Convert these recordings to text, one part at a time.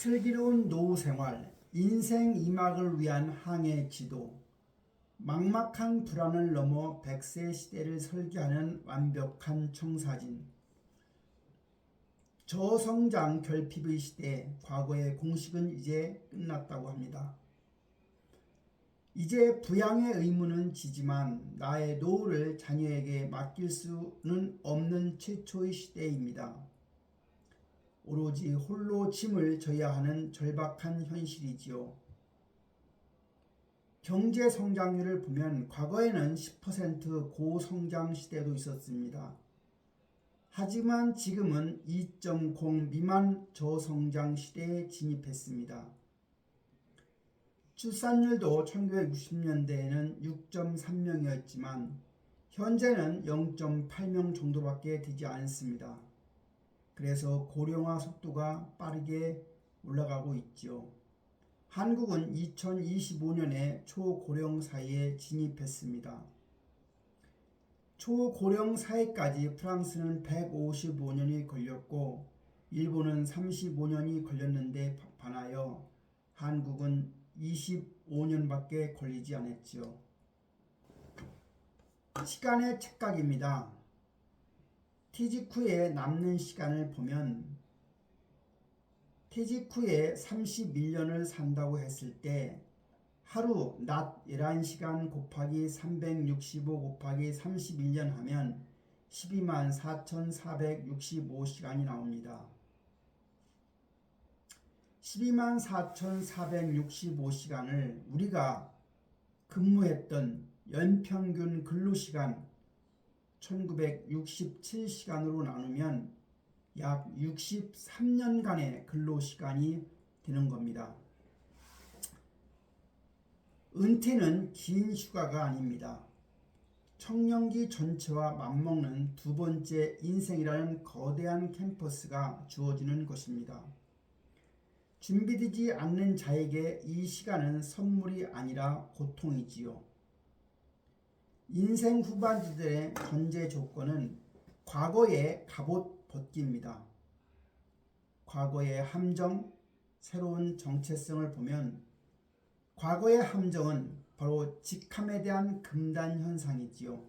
슬기로운 노후 생활, 인생 2막을 위한 항해 지도, 막막한 불안을 넘어 100세 시대를 설계하는 완벽한 청사진, 저성장 결핍의 시대, 과거의 공식은 이제 끝났다고 합니다. 이제 부양의 의무는 지지만 나의 노후를 자녀에게 맡길 수는 없는 최초의 시대입니다. 오로지 홀로 짐을 져야 하는 절박한 현실이지요. 경제 성장률을 보면 과거에는 10% 고성장 시대도 있었습니다. 하지만 지금은 2.0 미만 저성장 시대에 진입했습니다. 출산율도 1960년대에는 6.3명이었지만 현재는 0.8명 정도밖에 되지 않습니다. 그래서 고령화 속도가 빠르게 올라가고 있죠. 한국은 2025년에 초고령 사회에 진입했습니다. 초고령 사회까지 프랑스는 155년이 걸렸고 일본은 35년이 걸렸는데 반하여 한국은 25년밖에 걸리지 않았지요. 시간의 착각입니다. 퇴직 후에 남는 시간을 보면 퇴직 후에 31년을 산다고 했을 때 하루 낮 11시간 곱하기 365 곱하기 31년 하면 12만 4,465시간이 나옵니다. 12만 4,465시간을 우리가 근무했던 연평균 근로시간 1967시간으로 나누면 약 63년간의 근로시간이 되는 겁니다. 은퇴는 긴 휴가가 아닙니다. 청년기 전체와 맞먹는 두 번째 인생이라는 거대한 캠퍼스가 주어지는 것입니다. 준비되지 않는 자에게 이 시간은 선물이 아니라 고통이지요. 인생 후반기들의 전제 조건은 과거의 갑옷 벗기입니다. 과거의 함정, 새로운 정체성을 보면 과거의 함정은 바로 직함에 대한 금단 현상이지요.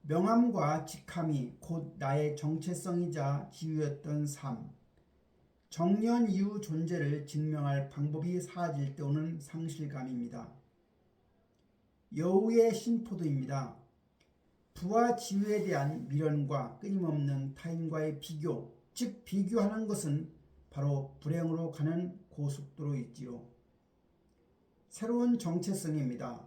명함과 직함이 곧 나의 정체성이자 지위였던 삶, 정년 이후 존재를 증명할 방법이 사라질 때 오는 상실감입니다. 여우의 신포도입니다. 부와 지위에 대한 미련과 끊임없는 타인과의 비교, 즉 비교하는 것은 바로 불행으로 가는 고속도로이지요. 새로운 정체성입니다.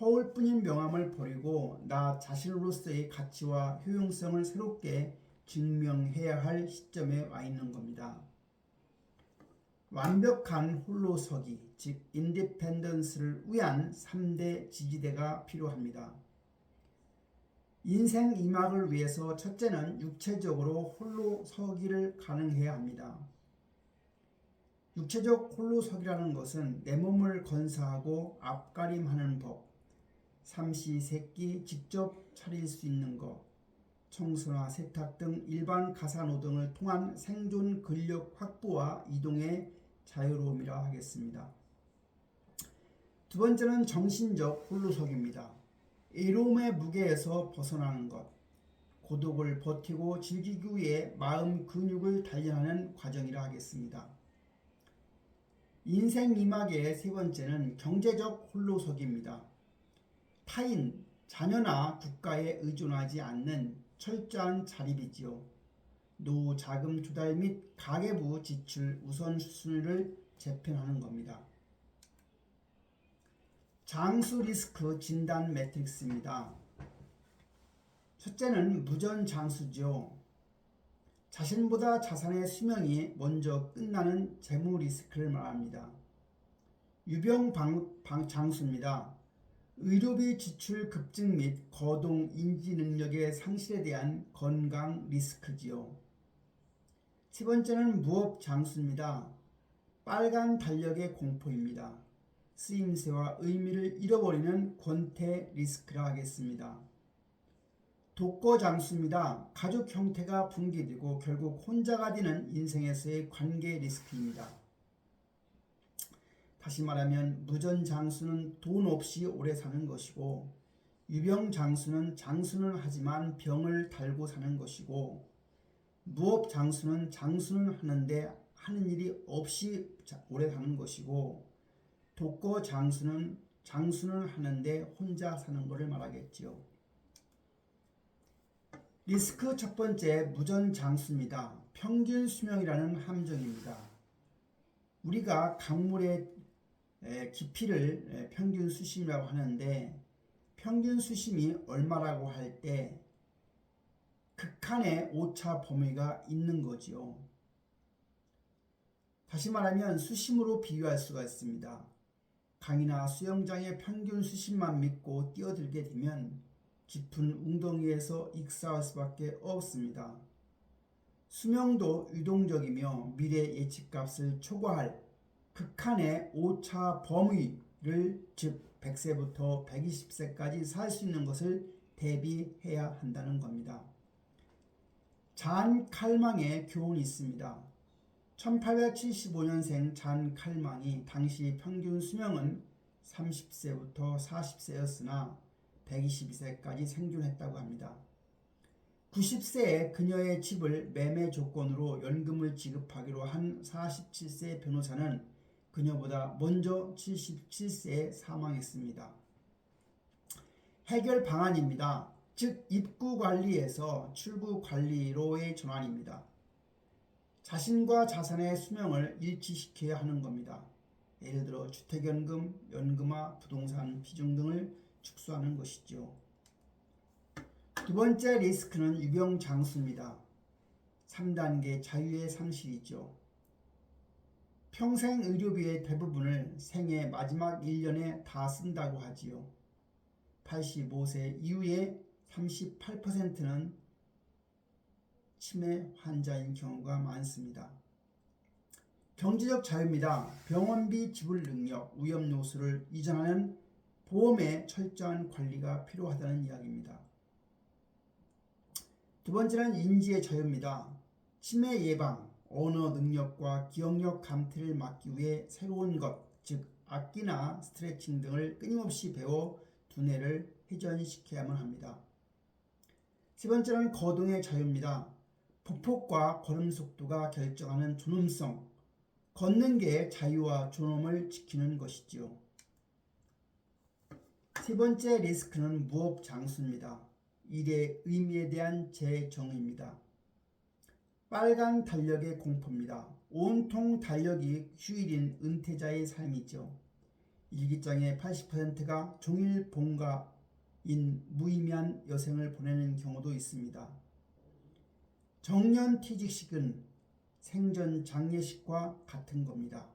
허울뿐인 명함을 버리고 나 자신으로서의 가치와 효용성을 새롭게 증명해야 할 시점에 와 있는 겁니다. 완벽한 홀로서기, 즉 인디펜던스를 위한 3대 지지대가 필요합니다. 인생 2막을 위해서 첫째는 육체적으로 홀로서기를 가능해야 합니다. 육체적 홀로서기라는 것은 내 몸을 건사하고 앞가림하는 법, 삼시세끼 직접 차릴 수 있는 것, 청소나 세탁 등 일반 가사노동을 통한 생존 근력 확보와 이동의 자유로움이라 하겠습니다. 두 번째는 정신적 홀로서기입니다. 외로움의 무게에서 벗어나는 것, 고독을 버티고 즐기기 위해 마음 근육을 단련하는 과정이라 하겠습니다. 인생 2막의 세 번째는 경제적 홀로서기입니다. 타인, 자녀나 국가에 의존하지 않는 철저한 자립이지요. 노후 자금 조달 및 가계부 지출 우선순위를 재편하는 겁니다. 장수 리스크 진단 매트릭스입니다. 첫째는 무전 장수죠. 자신보다 자산의 수명이 먼저 끝나는 재무 리스크를 말합니다. 유병 장수입니다. 의료비 지출 급증 및 거동 인지 능력의 상실에 대한 건강 리스크지요. 세 번째는 무업 장수입니다. 빨간 달력의 공포입니다. 쓰임새와 의미를 잃어버리는 권태 리스크라 하겠습니다. 독거장수입니다. 가족 형태가 붕괴되고 결국 혼자가 되는 인생에서의 관계 리스크입니다. 다시 말하면 무전장수는 돈 없이 오래 사는 것이고, 유병장수는 장수는 하지만 병을 달고 사는 것이고, 무업장수는 장수는 하는데 하는 일이 없이 오래 사는 것이고, 독거장수는 장수는 하는데 혼자 사는 것을 말하겠지요. 리스크 첫 번째, 무전장수입니다. 평균 수명이라는 함정입니다. 우리가 강물의 깊이를 평균 수심이라고 하는데, 평균 수심이 얼마라고 할 때 극한의 오차 범위가 있는 거지요. 다시 말하면 수심으로 비유할 수가 있습니다. 강이나 수영장의 평균 수심만 믿고 뛰어들게 되면 깊은 웅덩이에서 익사할 수밖에 없습니다. 수명도 유동적이며 미래 예측값을 초과할 극한의 오차 범위를, 즉 100세부터 120세까지 살 수 있는 것을 대비해야 한다는 겁니다. 잔 칼망의 교훈이 있습니다. 1875년생 잔 칼망이 당시 평균 수명은 30세부터 40세였으나 122세까지 생존했다고 합니다. 90세에 그녀의 집을 매매 조건으로 연금을 지급하기로 한 47세 변호사는 그녀보다 먼저 77세에 사망했습니다. 해결 방안입니다. 즉 입구 관리에서 출구 관리로의 전환입니다. 자신과 자산의 수명을 일치시켜야 하는 겁니다. 예를 들어 주택연금, 연금화, 부동산 비중 등을 축소하는 것이죠. 두 번째 리스크는 유병장수입니다. 3단계 자유의 상실이죠. 평생 의료비의 대부분을 생애 마지막 1년에 다 쓴다고 하지요. 85세 이후에 38%는 치매 환자인 경우가 많습니다. 경제적 자유입니다. 병원비 지불 능력, 위험 요소를 이전하는 보험의 철저한 관리가 필요하다는 이야기입니다. 두 번째는 인지의 자유입니다. 치매 예방, 언어 능력과 기억력 감퇴를 막기 위해 새로운 것, 즉 악기나 스트레칭 등을 끊임없이 배워 두뇌를 회전시켜야만 합니다. 세 번째는 거동의 자유입니다. 보폭과 걸음 속도가 결정하는 존엄성, 걷는 게 자유와 존엄을 지키는 것이지요. 세 번째 리스크는 무업장수입니다. 일의 의미에 대한 재정의입니다. 빨간 달력의 공포입니다. 온통 달력이 휴일인 은퇴자의 삶이죠. 일기장의 80%가 종일 본가인 무의미한 여생을 보내는 경우도 있습니다. 정년퇴직식은 생전 장례식과 같은 겁니다.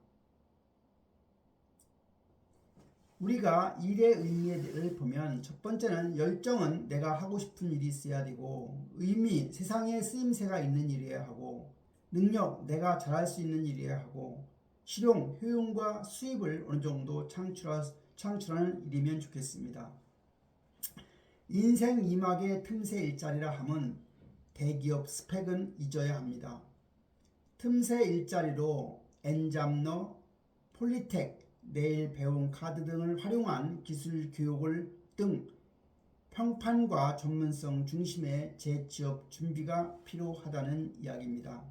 우리가 일의 의미를 보면 첫 번째는 열정은 내가 하고 싶은 일이 있어야 되고, 의미, 세상에 쓰임새가 있는 일이어야 하고, 능력, 내가 잘할 수 있는 일이어야 하고, 실용, 효용과 수입을 어느 정도 창출하는 일이면 좋겠습니다. 인생 2막의 틈새 일자리라 함은 대기업 스펙은 잊어야 합니다. 틈새 일자리로 엔잡러, 폴리텍, 내일 배운 카드 등을 활용한 기술 교육을 등 평판과 전문성 중심의 재취업 준비가 필요하다는 이야기입니다.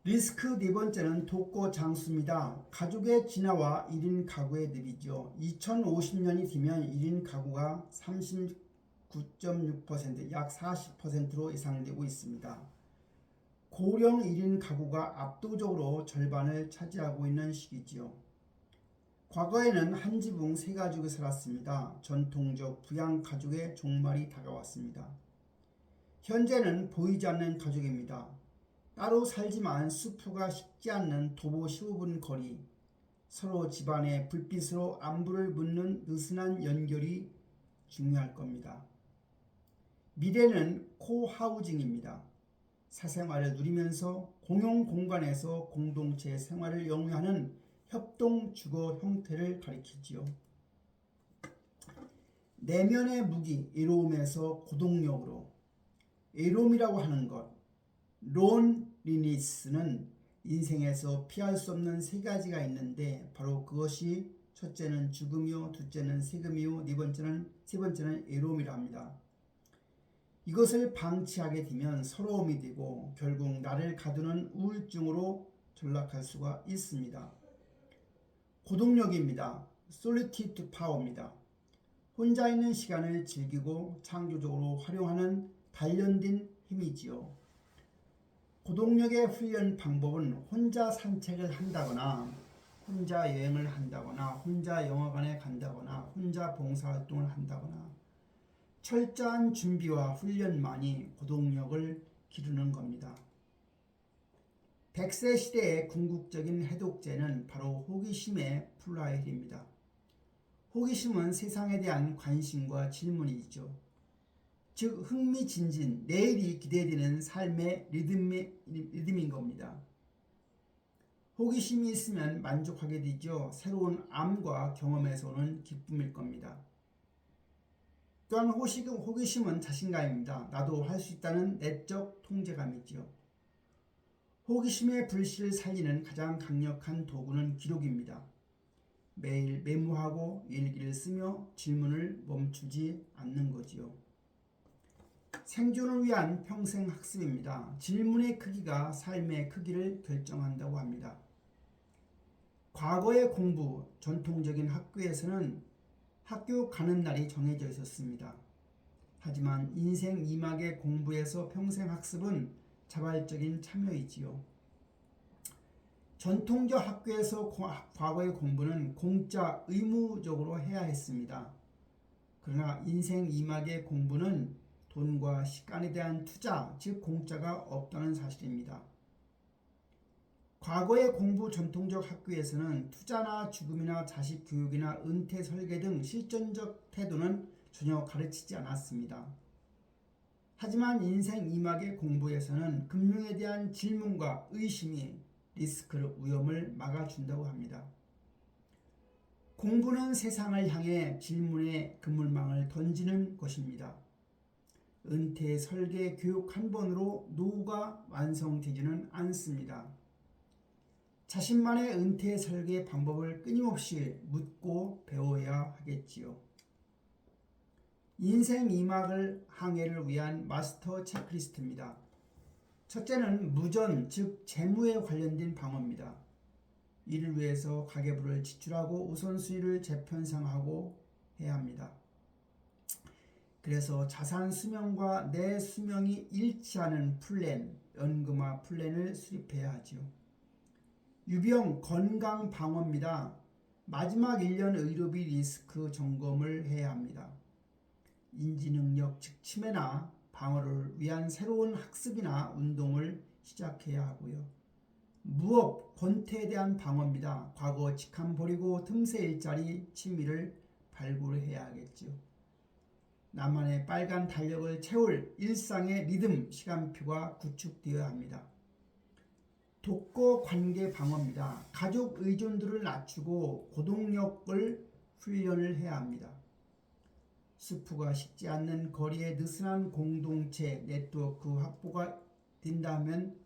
리스크 네 번째는 독거장수입니다. 가족의 진화와 1인 가구의 늪이죠. 2050년이 되면 1인 가구가 39.6%, 약 40%로 예상되고 있습니다. 고령 1인 가구가 압도적으로 절반을 차지하고 있는 시기지요. 과거에는 한 지붕 세 가족이 살았습니다. 전통적 부양 가족의 종말이 다가왔습니다. 현재는 보이지 않는 가족입니다. 따로 살지만 수프가 식지 않는 도보 15분 거리, 서로 집안의 불빛으로 안부를 묻는 느슨한 연결이 중요할 겁니다. 미래는 코하우징입니다. 사생활을 누리면서 공용 공간에서 공동체 생활을 영위하는 협동 주거 형태를 가리키지요. 내면의 무기 이로움에서 고동력으로 이로움이라고 하는 것 론리니스는 인생에서 피할 수 없는 세 가지가 있는데 바로 그것이 첫째는 죽음이요 둘째는 세금이요 세 번째는 애로움이라 합니다. 이것을 방치하게 되면 서러움이 되고 결국 나를 가두는 우울증으로 전락할 수가 있습니다. 고동력입니다. 솔리티드 파워입니다. 혼자 있는 시간을 즐기고 창조적으로 활용하는 단련된 힘이지요. 고동력의 훈련 방법은 혼자 산책을 한다거나 혼자 여행을 한다거나 혼자 영화관에 간다거나 혼자 봉사활동을 한다거나 철저한 준비와 훈련만이 고동력을 기르는 겁니다. 100세 시대의 궁극적인 해독제는 바로 호기심의 플라헬입니다. 호기심은 세상에 대한 관심과 질문이죠. 즉 흥미진진, 내일이 기대되는 삶의 리듬인 겁니다. 호기심이 있으면 만족하게 되죠. 새로운 암과 경험에서 오는 기쁨일 겁니다. 또한 호기심은 자신감입니다. 나도 할 수 있다는 내적 통제감이지요. 호기심의 불씨를 살리는 가장 강력한 도구는 기록입니다. 매일 메모하고 일기를 쓰며 질문을 멈추지 않는 거지요. 생존을 위한 평생 학습입니다. 질문의 크기가 삶의 크기를 결정한다고 합니다. 과거의 공부, 전통적인 학교에서는 학교 가는 날이 정해져 있었습니다. 하지만 인생 2막의 공부에서 평생 학습은 자발적인 참여이지요. 전통적 학교에서 과거의 공부는 공짜 의무적으로 해야 했습니다. 그러나 인생 2막의 공부는 돈과 시간에 대한 투자, 즉 공짜가 없다는 사실입니다. 과거의 공부 전통적 학교에서는 투자나 죽음이나 자식 교육이나 은퇴 설계 등 실전적 태도는 전혀 가르치지 않았습니다. 하지만 인생 2막의 공부에서는 금융에 대한 질문과 의심이 리스크를 위험을 막아준다고 합니다. 공부는 세상을 향해 질문의 그물망을 던지는 것입니다. 은퇴 설계 교육 한 번으로 노후가 완성되지는 않습니다. 자신만의 은퇴 설계 방법을 끊임없이 묻고 배워야 하겠지요. 인생 2막을 항해를 위한 마스터 체크리스트입니다. 첫째는 무전, 즉 재무에 관련된 방어입니다. 이를 위해서 가계부를 지출하고 우선순위를 재편성하고 해야 합니다. 그래서 자산 수명과 내 수명이 일치하는 플랜, 연금화 플랜을 수립해야 하죠. 유병, 건강 방어입니다. 마지막 1년 의료비 리스크 점검을 해야 합니다. 인지능력, 즉 치매나 방어를 위한 새로운 학습이나 운동을 시작해야 하고요. 무업, 권태에 대한 방어입니다. 과거 직함 버리고 틈새 일자리 취미를 발굴해야 하겠죠. 나만의 빨간 달력을 채울 일상의 리듬, 시간표가 구축되어야 합니다. 독거 관계 방어입니다. 가족 의존도를 낮추고 고동력을 훈련을 해야 합니다. 수프가 식지 않는 거리에 느슨한 공동체, 네트워크 확보가 된다면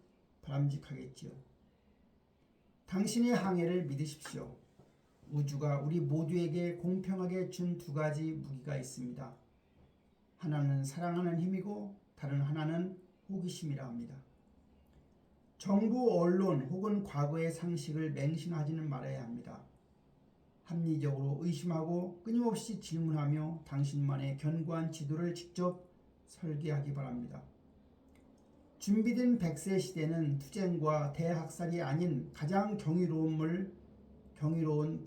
바람직하겠지요. 당신의 항해를 믿으십시오. 우주가 우리 모두에게 공평하게 준 두 가지 무기가 있습니다. 하나는 사랑하는 힘이고 다른 하나는 호기심이라 합니다. 정부, 언론 혹은 과거의 상식을 맹신하지는 말아야 합니다. 합리적으로 의심하고 끊임없이 질문하며 당신만의 견고한 지도를 직접 설계하기 바랍니다. 준비된 100세 시대는 투쟁과 대학살이 아닌 가장 경이로운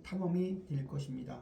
탐험이 될 것입니다.